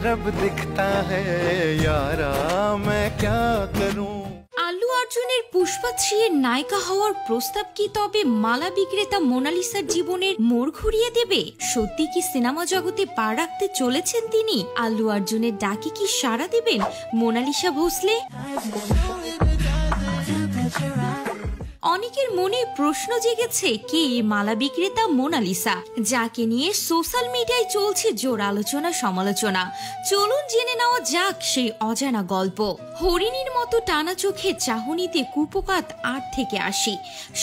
रब दिखता है यारा मैं क्या करूं। আল্লু অর্জুনের পুষ্পা 3 এর নায়িকা হওয়ার প্রস্তাব কি তবে মালা বিক্রেতা মোনালিসার জীবনের মোড় ঘুরিয়ে দেবে? সত্যি কি সিনেমা জগতে পা রাখতে চলেছেন তিনি? আল্লু অর্জুনের ডাকে কি সাড়া দেবেন মোনালিসা ভোসলে? অনেকের মনে প্রশ্ন জেগেছে কে মালা বিক্রেতা মোনালিসা, যাকে নিয়ে সোশ্যাল মিডিয়ায় চলছে জোর আলোচনা সমালোচনা। চলুন জেনে নেওয়া যাক সেই অজানা গল্প। হরিণীর মতো টানা চোখে চাহনিতে কুপোকাত 8 থেকে 80।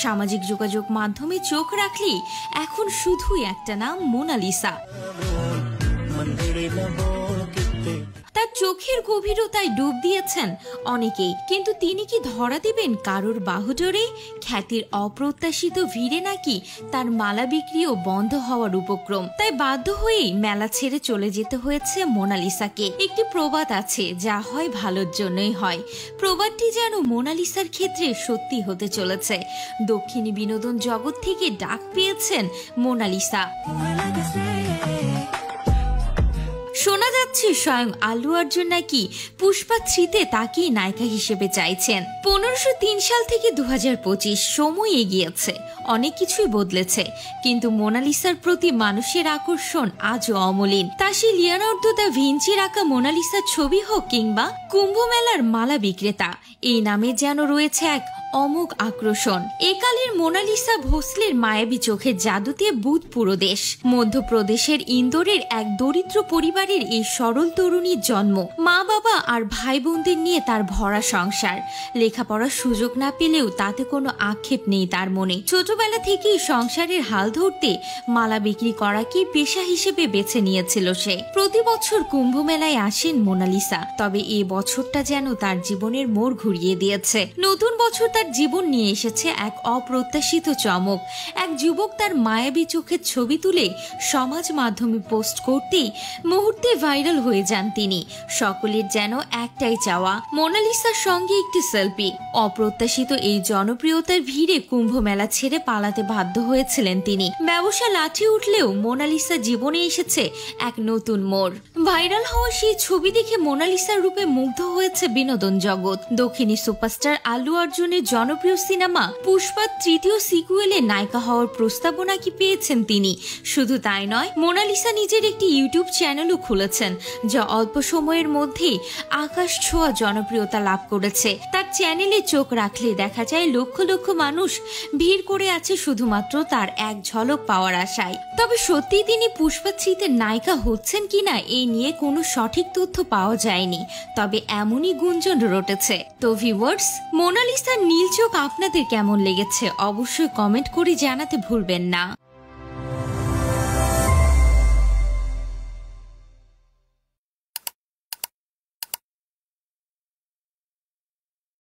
সামাজিক যোগাযোগ মাধ্যমে চোখ রাখলেই এখন শুধুই একটা নাম, মোনালিসা। তার চোখের গভীরতায় ডুব দিয়েছেন অনেকেই, কিন্তু তিনি কি ধরা দিবেন কারোর বাহুডোরে? খ্যাতির অপ্রত্যাশিত ভিড়ে নাকি তার মালা বিক্রিও বন্ধ হওয়ার উপক্রম। তাই বাধ্য হয়েই মেলা ছেড়ে চলে যেতে হয়েছে মোনালিসাকে। একটি প্রবাদ আছে, যা হয় ভালোর জন্যই হয়। প্রবাদটি যেন মোনালিসার ক্ষেত্রে সত্যি হতে চলেছে। দক্ষিণী বিনোদন জগৎ থেকে ডাক পেয়েছেন মোনালিসা। শোনা যাচ্ছে স্বয়ং আল্লু অর্জুন নাকি পুষ্পা 3-তে তাকেই নায়িকা হিসেবে চাইছেন। 1503 সাল থেকে 2025 সময় এগিয়েছে, অনেক কিছুই বদলেছে, কিন্তু মোনালিসার প্রতি মানুষের আকর্ষণ আজও অমলিন। তা সে লিওনার্দো দা ভিঞ্চির আঁকা মোনালিসার ছবি হোক কিংবা কুম্ভ মেলার মালা বিক্রেতা, এই নামে যেন রয়েছে এক অমোঘ আক্রোশন। একালের মোনালিসা ভোসলের মায়াবী চোখের জাদুতে বুঁদ পুরো দেশ। মধ্যপ্রদেশের ইন্দোরের এক দরিদ্র পরিবারের এই সরল তরুণীর জন্ম। মা বাবা আর ভাই বোনদের নিয়ে তার ভরা সংসার। লেখাপড়ার সুযোগ না পেলেও তাতে কোনো আক্ষেপ নেই তার মনে। ছোটবেলা থেকেই সংসারের হাল ধরতে মালা বিক্রি করাকে পেশা হিসেবে বেছে নিয়েছিল সে। প্রতি বছর কুম্ভ মেলায় আসেন মোনালিসা, তবে এই বছরটা যেন তার জীবনের মোড় ঘুরিয়ে দিয়েছে। নতুন বছর তার জীবন নিয়ে এসেছে এক অপ্রত্যাশিত চমক। এক যুবক তার মায়াবী চোখের ছবি তুলে সমাজ মাধ্যমে পোস্ট করতেই মুহূর্তে ভাইরাল হয়ে যান তিনি। সকলের যেন একটাই চাওয়া, মোনালিসার সঙ্গে একটি সেলফি। অপ্রত্যাশিত এই জনপ্রিয়তার ভিড়ে কুম্ভ মেলা ছেড়ে পালাতে বাধ্য হয়েছিলেন তিনি। ব্যবসা লাঠি উঠলেও মোনালিসা জীবনে এসেছে এক নতুন মোড়। ভাইরাল হওয়া সেই ছবি দেখে মোনালিসার রূপে মুগ্ধ হয়েছে বিনোদন জগৎ। দক্ষিণী সুপারস্টার আল্লু অর্জুনের জনপ্রিয় সিনেমা পুষ্পা 3য় সিকুয়েলে নায়িকা হওয়ার প্রস্তাবনা কি পেয়েছেন তিনি। শুধু তাই নয়, মোনালিসা নিজের একটি ইউটিউব চ্যানেলও খুলেছেন, যা অল্প সময়ের মধ্যেই আকাশ ছোঁয়া জনপ্রিয়তা লাভ করেছে। তার চ্যানেলে চোখ রাখলে দেখা যায় লক্ষ লক্ষ মানুষ ভিড় করে আছে শুধুমাত্র তার এক ঝলক পাওয়ার আশায়। তবে সত্যি তিনি পুষ্পা 3-তে নায়িকা হচ্ছেন কিনা এই নিয়ে কোনো সঠিক তথ্য পাওয়া যায়নি, তবে এমনই গুঞ্জন রটেছে। তো ভিউয়ার্স, মোনালিসার নীল চোখ আপনাদের কেমন লেগেছে অবশ্যই কমেন্ট করে জানাতে ভুলবেন না।